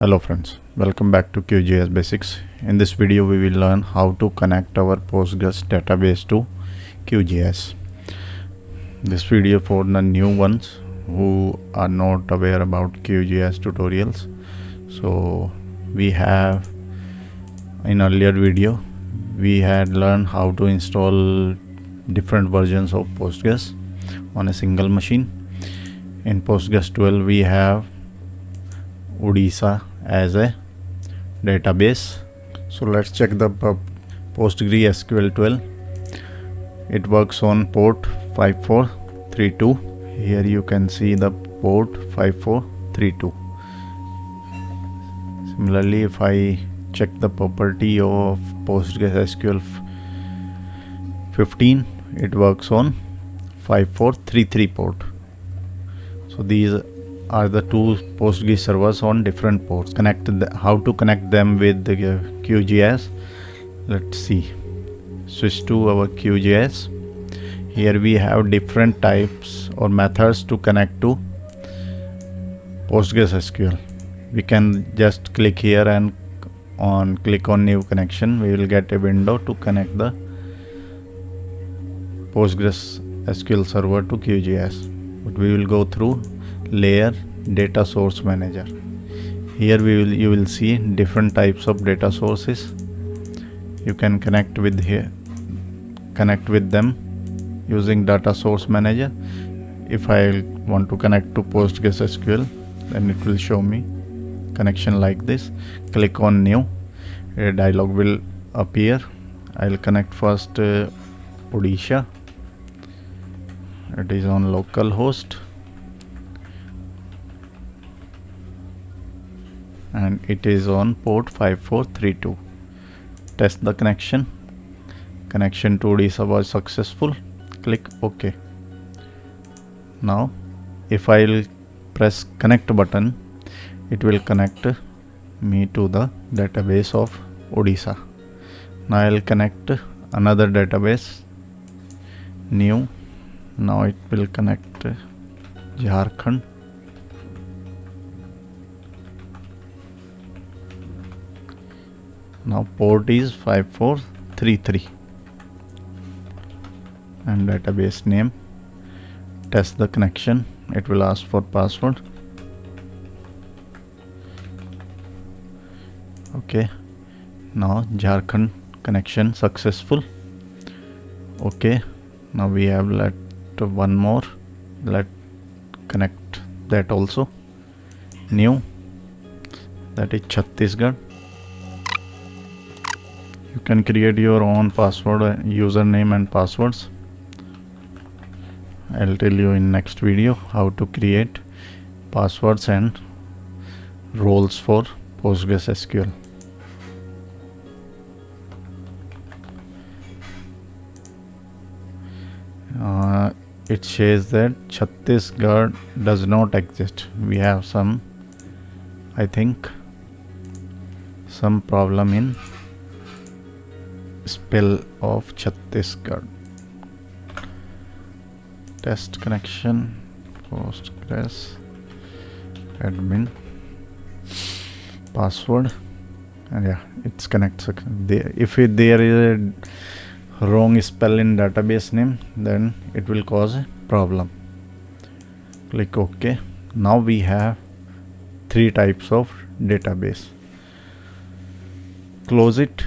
Hello friends, welcome back to QGIS Basics. In this video we will learn how to connect our Postgres database to QGIS. This video for the new ones who are not aware about QGIS tutorials. So we have in earlier video we had learned how to install different versions of Postgres on a single machine. In Postgres 12 we have Odisha as a database. So let's check the PostgreSQL 12. It works on port 5432. Here you can see the port 5432. Similarly, if I check the property of PostgreSQL 15, it works on 5433 port. So these are the two PostGIS servers on different ports. How to connect them with the QGIS? Let's see. Switch to our QGIS. Here we have different types or methods to connect to PostgreSQL. We can just click here and click on new connection. We will get a window to connect the PostgreSQL server to QGIS. But we will go through layer data source manager. Here you will see different types of data sources. You can connect with them using data source manager. If I want to connect to PostgreSQL, then it will show me connection like this. Click on new, a dialog will appear. I'll connect first Odisha. It is on localhost and it is on port 5432. Test the connection. Connection to Odisha was successful. Click OK. Now if I'll press connect button, it will connect me to the database of Odisha. Now I'll connect another database, new. Now it will connect Jharkhand. Now port is 5433 and database name. Test the connection. It will ask for password. Okay. Now Jharkhand connection successful. Okay. Now we have one more. Let connect that also. New. That is Chhattisgarh. You can create your own password, username and passwords. I'll tell you in next video how to create passwords and roles for PostgreSQL. It says that Chhattisgarh does not exist. We have some, I think, some problem in spell of Chhattisgarh. Test connection, Postgres admin, password, and yeah, it's connected. If there is a wrong spell in database name, then it will cause a problem. Click OK. Now we have three types of database. Close it.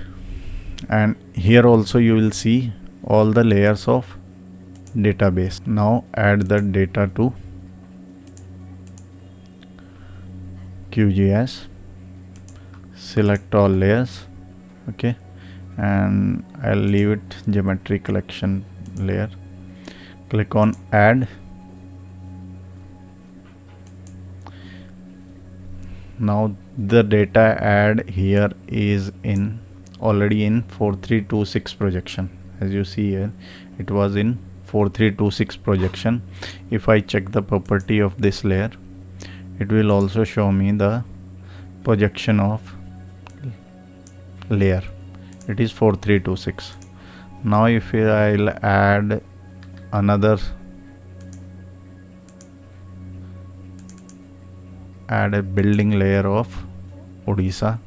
And here also you will see all the layers of database. Now add the data to QGIS. Select all layers. Okay, and I'll leave it geometry collection layer. Click on add. Now the data add here is already in 4326 projection. As you see here, it was in 4326 projection. If I check the property of this layer, it will also show me the projection of layer. It is 4326. Now if I'll add another, add a building layer of Odisha.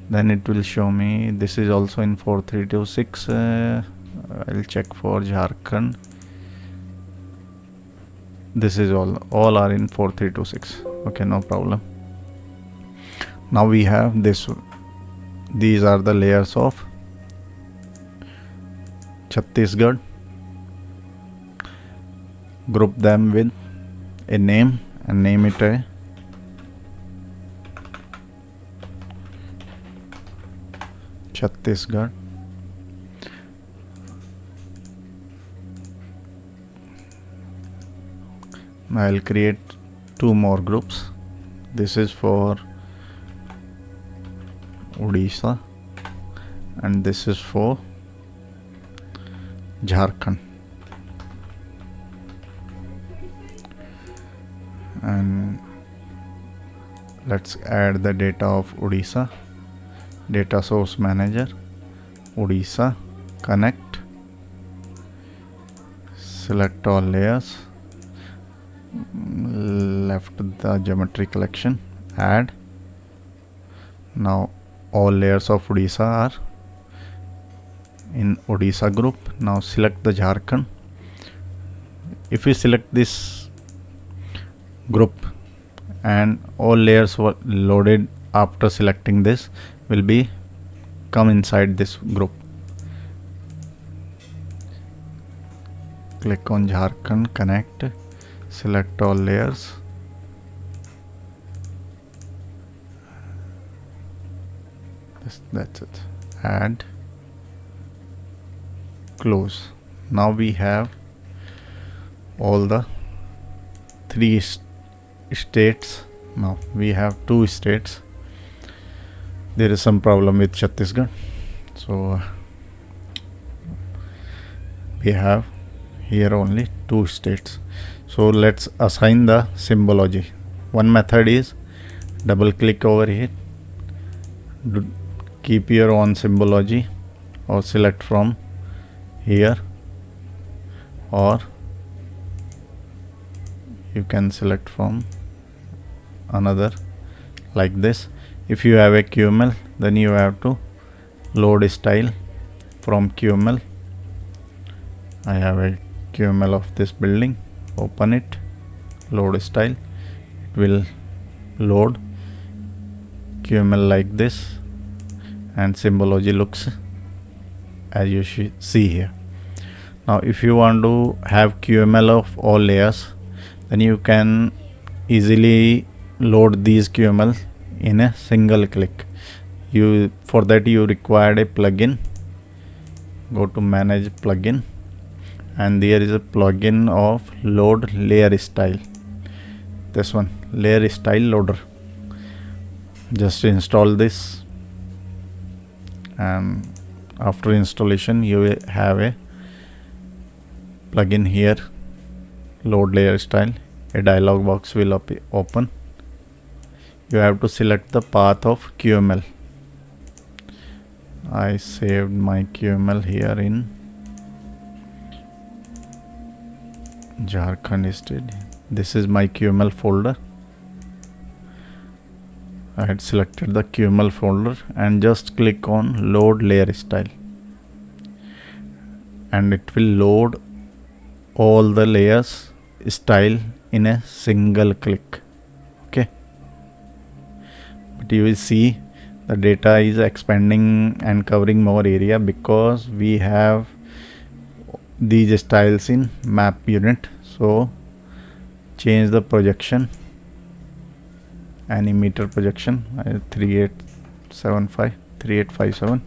Then it will show me this is also in 4326. I'll check for Jharkhand. This is all are in 4326. Okay, no problem. Now we have this. These are the layers of Chhattisgarh. Group them with a name and name it a Chhattisgarh. I'll create 2 more groups. This is for Odisha and this is for Jharkhand. And let's add the data of Odisha. Data source manager, Odisha, connect, select all layers, left the geometry collection, add. Now all layers of Odisha are in Odisha group. Now select the Jharkhand. If we select this group and all layers were loaded after selecting this will be come inside this group. Click on Jharkhand, connect, select all layers, that's it, add, close. Now we have all the 3 states. Now we have 2 states. There is some problem with Chhattisgarh, so we have here only 2 states. So let's assign the symbology. One method is double click over here, keep your own symbology or select from here, or you can select from another like this. If you have a QML, then you have to load style from QML. I have a QML of this building. Open it, load style. It will load QML like this, and symbology looks as you see here. Now if you want to have QML of all layers, then you can easily load these QML in a single click. For that you required a plugin. Go to manage plugin, and there is a plugin of load layer style. This one, layer style loader. Just install this, and after installation you will have a plugin here, load layer style. A dialog box will open. You have to select the path of QML. I saved my QML here in Jharkhand state. This is my QML folder. I had selected the QML folder and just click on load layer style, and it will load all the layers style in a single click. Okay, but you will see the data is expanding and covering more area because we have these styles in map unit. So change the projection, any meter projection, 3857.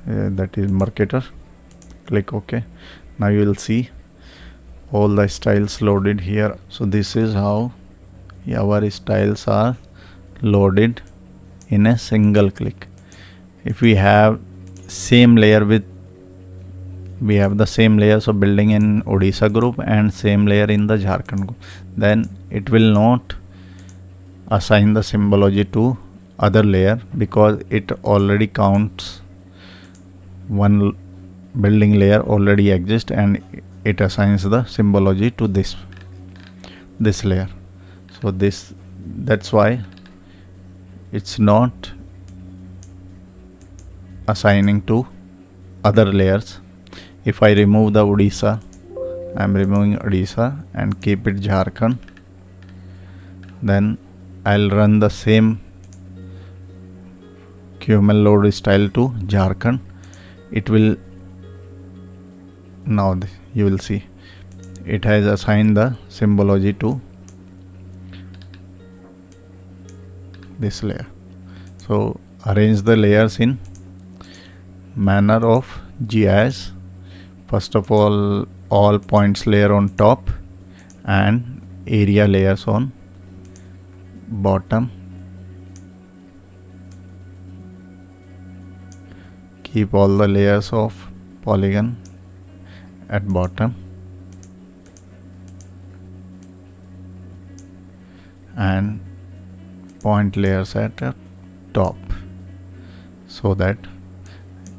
That is Mercator. Click OK. Now you will see all the styles loaded here. So this is how our styles are loaded in a single click. If we have same layer we have the same layers of building in Odisha group and same layer in the Jharkhand group, then it will not assign the symbology to other layer because it already counts one building layer already exists and it assigns the symbology to this layer. So this That's why it's not assigning to other layers. If I remove the Odisha, I'm removing Odisha and keep it Jharkhand, then I'll run the same QML load style to Jharkhand. It will now you will see it has assigned the symbology to this layer. So arrange the layers in manner of GIS. First of all points layer on top and area layers on bottom. Keep all the layers of polygon at bottom and point layers at the top, so that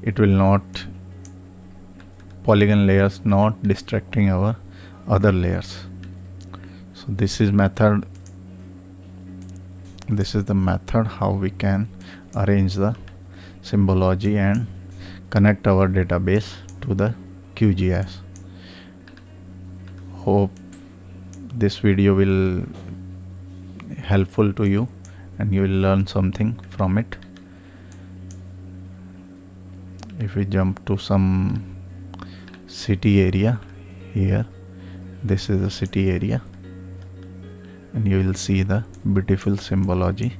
it will not polygon layers not distracting our other layers. So this is the method how we can arrange the symbology and connect our database to the QGIS. Hope this video will helpful to you and you will learn something from it. If we jump to some city area here, this is the city area, and you will see the beautiful symbology.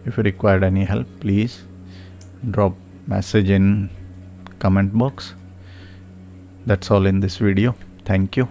If you required any help, please drop message in comment box. That's all in this video. Thank you.